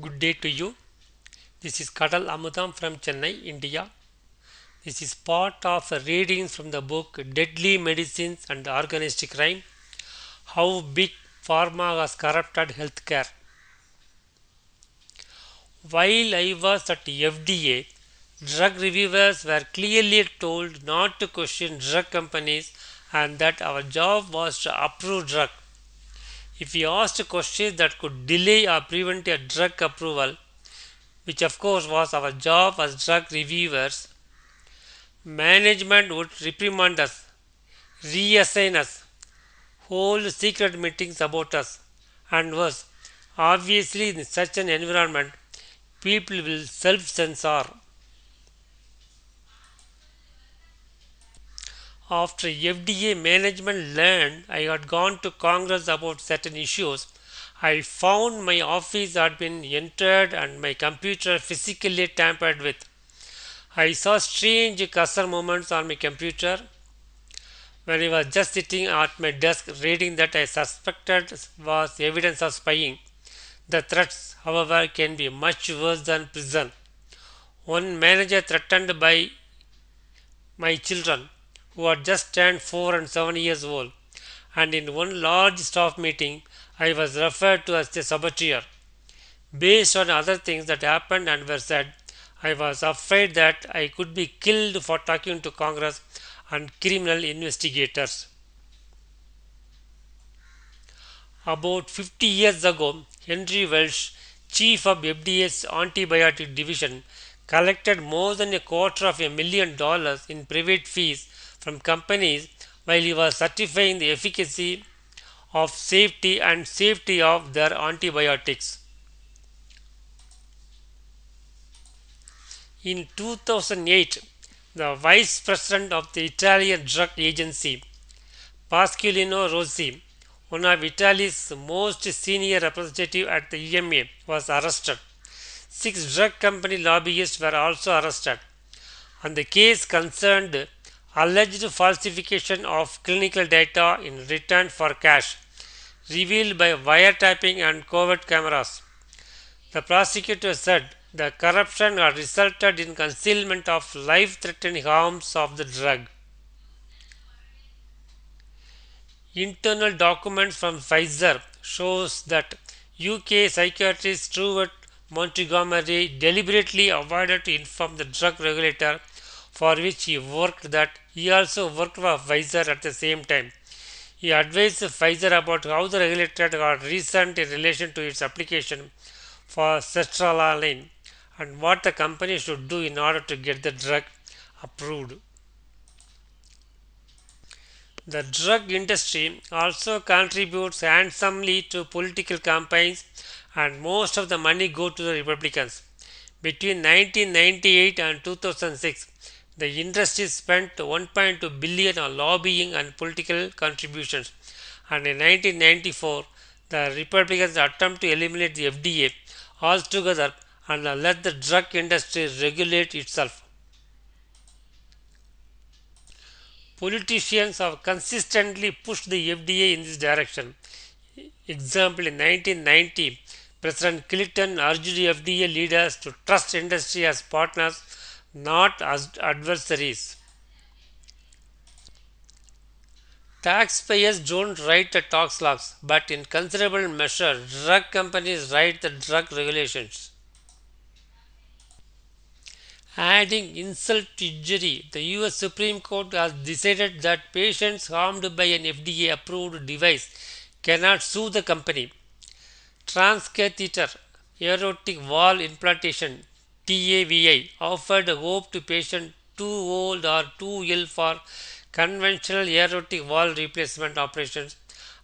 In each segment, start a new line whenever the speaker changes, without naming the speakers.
Good day to you. This is Kadal Amudam from Chennai, India. This is part of a reading from the book Deadly Medicines and Organized Crime: How Big Pharma Has Corrupted Healthcare. While I was at FDA, drug reviewers were clearly told not to question drug companies and that our job was to approve drug. If we asked questions that could delay or prevent a drug approval, which of course was our job as drug reviewers, management would reprimand us, reassign us, hold secret meetings about us, and worse. Obviously, in such an environment, people will self censor. After FDA management learned I had gone to Congress about certain issues, I found my office had been entered and my computer physically tampered with. I saw strange cursor movements on my computer when I was just sitting at my desk reading that I suspected was evidence of spying. The threats, however, can be much worse than prison. One manager threatened by my children, who had just turned 4 and 7 years old, and in one large staff meeting, I was referred to as a saboteur. Based on other things that happened and were said, I was afraid that I could be killed for talking to Congress and criminal investigators. About 50 years ago, Henry Welsh, chief of FDA's antibiotic division, collected more than $250,000 in private fees from companies while he was certifying the efficacy of safety of their antibiotics. In 2008, the vice president of the Italian drug agency, Pasqualino Rossi, one of Italy's most senior representatives at the EMA, was arrested. Six drug company lobbyists were also arrested, and the case concerned alleged falsification of clinical data in return for cash, revealed by wiretapping and covert cameras. The prosecutor said the corruption had resulted in concealment of life-threatening harms of the drug. Internal documents from Pfizer shows that UK psychiatrist Stuart Montgomery deliberately avoided to inform the drug regulator for which he worked that he also worked for Pfizer at the same time. He advised Pfizer about how the regulator got reasoned in relation to its application for sertraline and what the company should do in order to get the drug approved. The drug industry also contributes handsomely to political campaigns and most of the money goes to the Republicans. Between 1998 and 2006, the industry spent 1.2 billion on lobbying and political contributions, and in 1994 the Republicans attempt to eliminate the FDA altogether and let the drug industry regulate itself. Politicians have consistently pushed the FDA in this direction. Example, in 1990, President Clinton urged FDA leaders to trust industry as partners, not as adversaries. Taxpayers don't write the tax laws, but in considerable measure, drug companies write the drug regulations. Adding insult to injury, the US Supreme Court has decided that patients harmed by an FDA approved device cannot sue the company. Transcatheter aortic valve implantation TAVI offered hope to patients too old or too ill for conventional aortic valve replacement operations,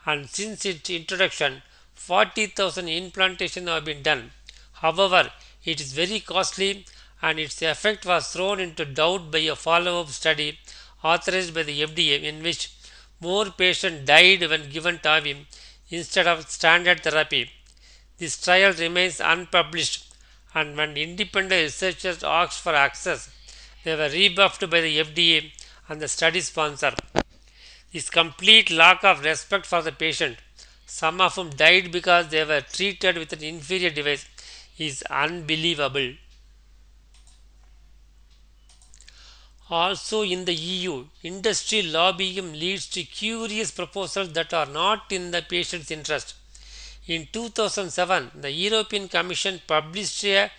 and since its introduction 40,000 implantations have been done. However, it is very costly and its effect was thrown into doubt by a follow-up study authorized by the FDA in which more patients died when given TAVI instead of standard therapy. This trial remains unpublished, and when independent researchers asked for access, they were rebuffed by the FDA and the study sponsor. This complete lack of respect for the patient, some of whom died because they were treated with an inferior device, is unbelievable. Also in the EU, industry lobbying leads to curious proposals that are not in the patient's interest. In 2007, the European Commission published a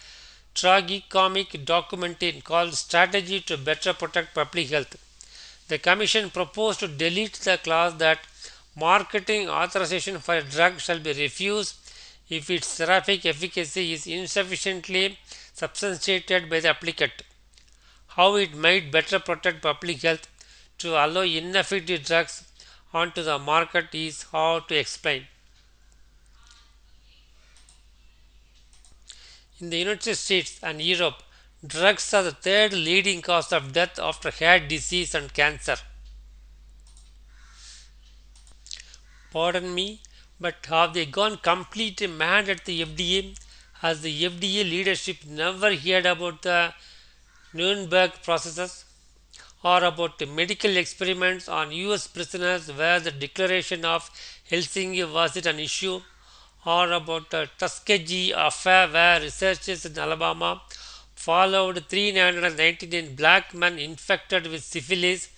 tragicomic document called Strategy to Better Protect Public Health. The Commission proposed to delete the clause that marketing authorization for a drug shall be refused if its therapeutic efficacy is insufficiently substantiated by the applicant. How it might better protect public health to allow ineffective drugs onto the market is hard to explain. In the United States and Europe, drugs are the third leading cause of death after heart disease and cancer. Pardon me, but have they gone completely mad at the FDA? Has the FDA leadership never heard about the Nuremberg processes or about the medical experiments on US prisoners where the declaration of Helsinki was it an issue, or about the Tuskegee affair where researchers in Alabama followed 399 black men infected with syphilis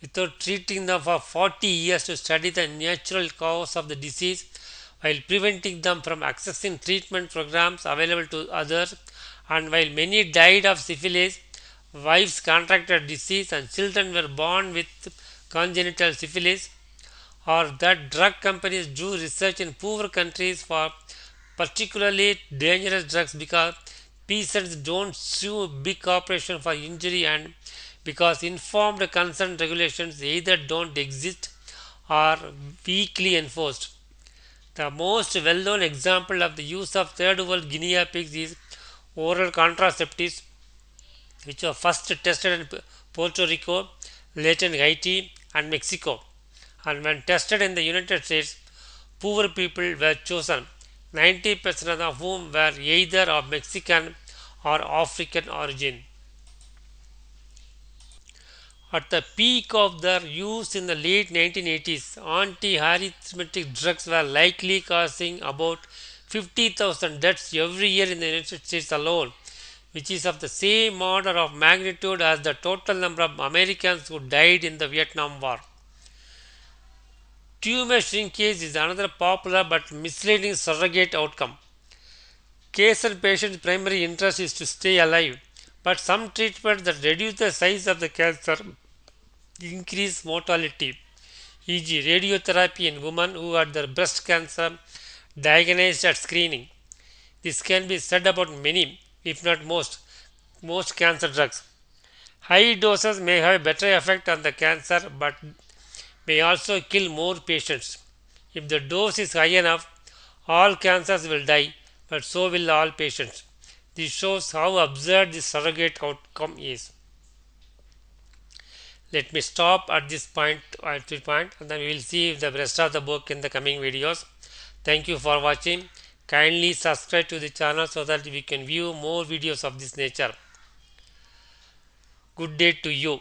without treating them for 40 years to study the natural cause of the disease while preventing them from accessing treatment programs available to others. And while many died of syphilis, wives contracted disease and children were born with congenital syphilis, or that drug companies do research in poor countries for particularly dangerous drugs because peasants don't sue big corporations for injury, and because informed consent regulations either don't exist or are weakly enforced. The most well-known example of the use of third world guinea pigs is oral contraceptives, which were first tested in Puerto Rico, later in Haiti and Mexico. And when tested in the United States, poor people were chosen, 90% of whom were either of Mexican or African origin. At the peak of their use in the late 1980s, antiarrhythmic drugs were likely causing about 50,000 deaths every year in the United States alone, which is of the same order of magnitude as the total number of Americans who died in the Vietnam War. Tumor shrinkage is another popular but misleading surrogate outcome. Cancer patients' primary interest is to stay alive, but some treatments that reduce the size of the cancer increase mortality, e.g., radiotherapy in women who had their breast cancer diagnosed at screening. This can be said about many, if not most cancer drugs. High doses may have a better effect on the cancer but may also kill more patients. If the dose is high enough, all cancers will die, but so will all patients. This shows how absurd this surrogate outcome is. Let me stop at this point, and then we will see the rest of the book in the coming videos. Thank you for watching. Kindly subscribe to the channel so that we can view more videos of this nature. Good day to you.